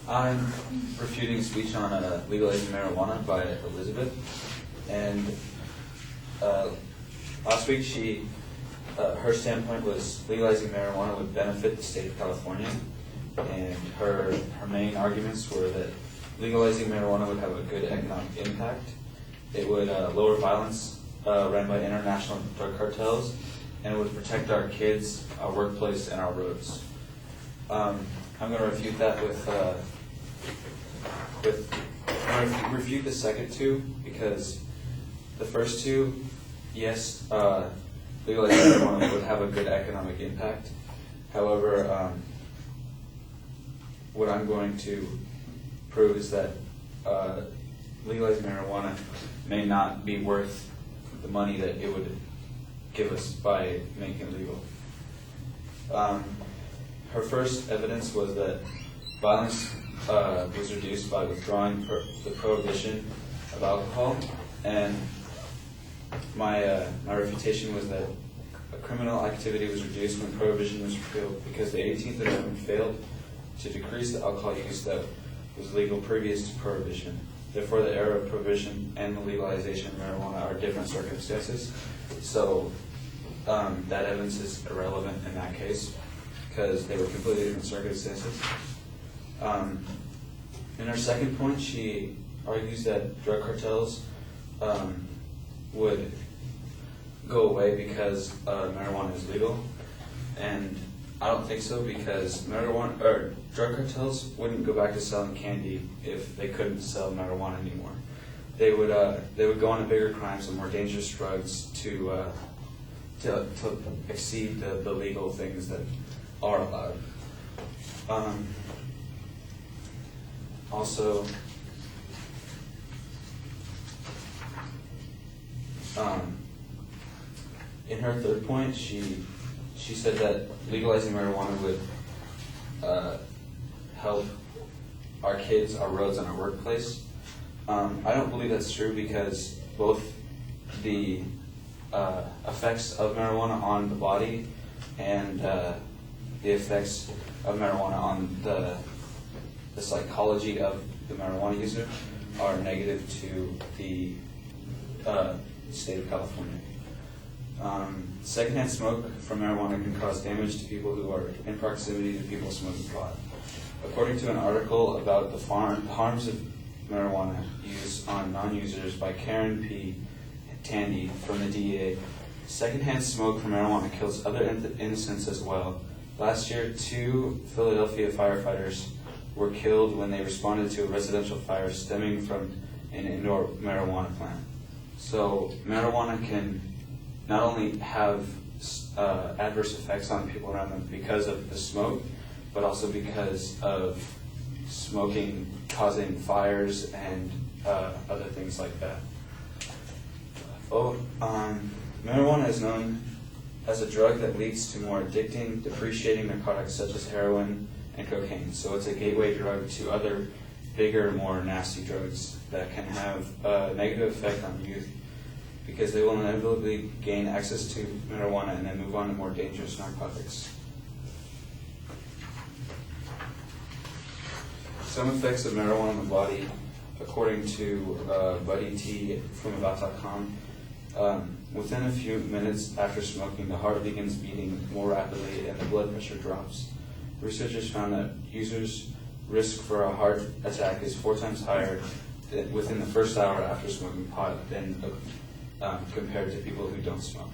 I'm refuting speech on legalizing marijuana by Elizabeth, and last week her standpoint was legalizing marijuana would benefit the state of California, and her main arguments were that legalizing marijuana would have a good economic impact. It would lower violence run by international drug cartels, and it would protect our kids, our workplace, and our roads. I'm going to refute that I'm going to refute the second two, because the first two, yes, legalizing marijuana would have a good economic impact. However, what I'm going to prove is that legalizing marijuana may not be worth the money that it would give us by making it legal. Her first evidence was that violence was reduced by withdrawing the prohibition of alcohol, and my refutation was that criminal activity was reduced when prohibition was repealed because the 18th Amendment failed to decrease the alcohol use that was legal previous to prohibition. Therefore, the era of prohibition and the legalization of marijuana are different circumstances. So that evidence is irrelevant in that case because they were completely different circumstances. In her second point, she argues that drug cartels would go away because marijuana is legal, and I don't think so, because drug cartels wouldn't go back to selling candy if they couldn't sell marijuana anymore. They would go on to bigger crimes and more dangerous drugs to exceed the legal things that are allowed. Also, in her third point, she said that legalizing marijuana would help our kids, our roads, and our workplace. I don't believe that's true, because both the effects of marijuana on the body and the effects of marijuana on the psychology of the marijuana user are negative to the state of California. Secondhand smoke from marijuana can cause damage to people who are in proximity to people smoking pot. According to an article about the harms of marijuana use on non-users by Karen P. Tandy from the DEA, secondhand smoke from marijuana kills other innocents as well. Last year, 2 Philadelphia firefighters were killed when they responded to a residential fire stemming from an indoor marijuana plant. So marijuana can not only have adverse effects on people around them because of the smoke, but also because of smoking causing fires and other things like that. Marijuana is known as a drug that leads to more addicting, depreciating narcotics such as heroin and cocaine. So it's a gateway drug to other bigger, more nasty drugs that can have a negative effect on youth, because they will inevitably gain access to marijuana and then move on to more dangerous narcotics. Some effects of marijuana on the body, according to Buddy T from About.com, within a few minutes after smoking, the heart begins beating more rapidly and the blood pressure drops. Researchers found that users' risk for a heart attack is 4 times higher within the first hour after smoking pot than compared to people who don't smoke.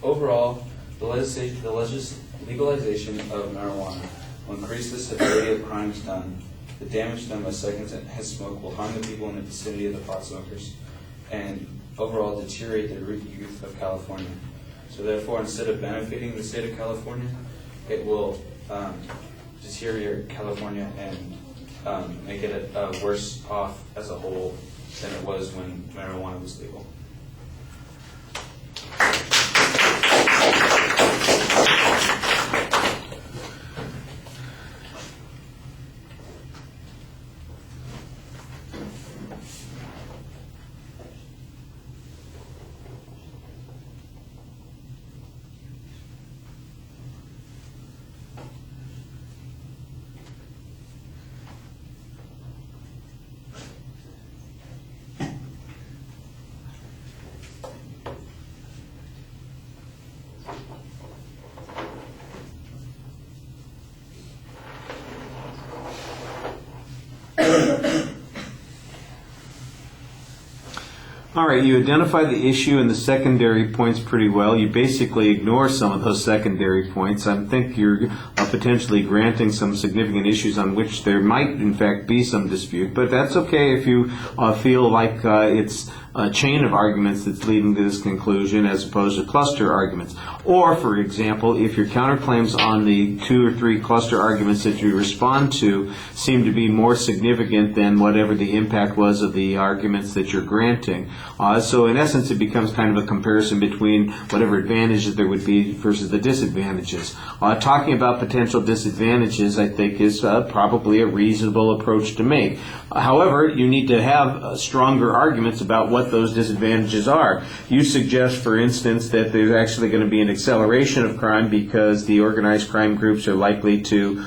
Overall, the legalization of marijuana will increase the severity of crimes done. The damage done by secondhand smoke will harm the people in the vicinity of the pot smokers and overall deteriorate the youth of California. So therefore, instead of benefiting the state of California, it will deteriorate California and make it worse off as a whole than it was when marijuana was legal. All right, you identify the issue and the secondary points pretty well. You basically ignore some of those secondary points. I think you're potentially granting some significant issues on which there might, in fact, be some dispute, but that's okay if you feel like it's a chain of arguments that's leading to this conclusion as opposed to cluster arguments. Or, for example, if your counterclaims on the 2 or 3 cluster arguments that you respond to seem to be more significant than whatever the impact was of the arguments that you're granting. So in essence, it becomes kind of a comparison between whatever advantages there would be versus the disadvantages. Talking about potential disadvantages, I think, is probably a reasonable approach to make. However, you need to have stronger arguments about what those disadvantages are. You suggest, for instance, that there's actually going to be an acceleration of crime because the organized crime groups are likely to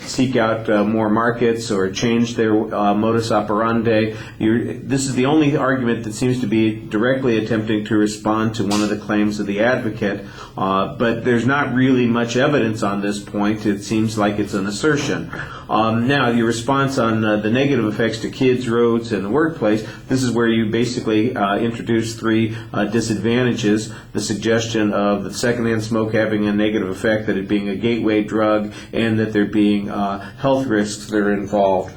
seek out more markets or change their modus operandi. This is the only argument that seems to be directly attempting to respond to one of the claims of the advocate, but there's not really much evidence on this point. It seems like it's an assertion. Now, your response on the negative effects to kids, roads, and the workplace, this is where you basically introduce 3 disadvantages. The suggestion of the secondhand smoke having a negative effect, that it being a gateway drug, and that there being health risks that are involved.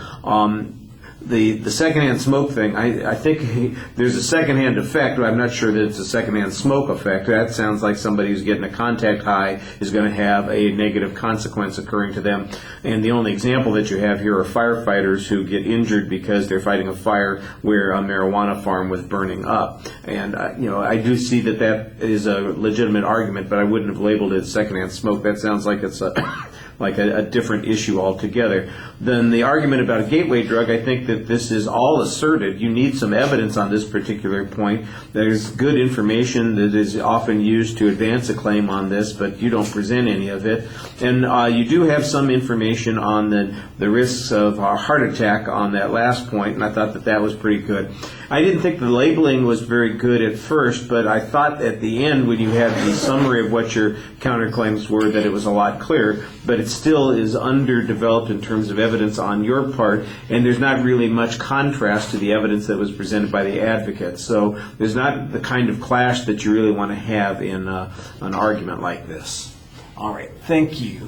The secondhand smoke thing, I think there's a secondhand effect, but I'm not sure that it's a secondhand smoke effect. That sounds like somebody who's getting a contact high is going to have a negative consequence occurring to them. And the only example that you have here are firefighters who get injured because they're fighting a fire where a marijuana farm was burning up. And I do see that that is a legitimate argument, but I wouldn't have labeled it secondhand smoke. That sounds like it's a different issue altogether. Then the argument about a gateway drug, I think that this is all asserted. You need some evidence on this particular point. There's good information that is often used to advance a claim on this, but you don't present any of it. And you do have some information on the risks of a heart attack on that last point, and I thought that that was pretty good. I didn't think the labeling was very good at first, but I thought at the end when you had the summary of what your counterclaims were that it was a lot clearer, but it still is underdeveloped in terms of evidence on your part, and there's not really much contrast to the evidence that was presented by the advocate. So there's not the kind of clash that you really want to have in an argument like this. All right, thank you.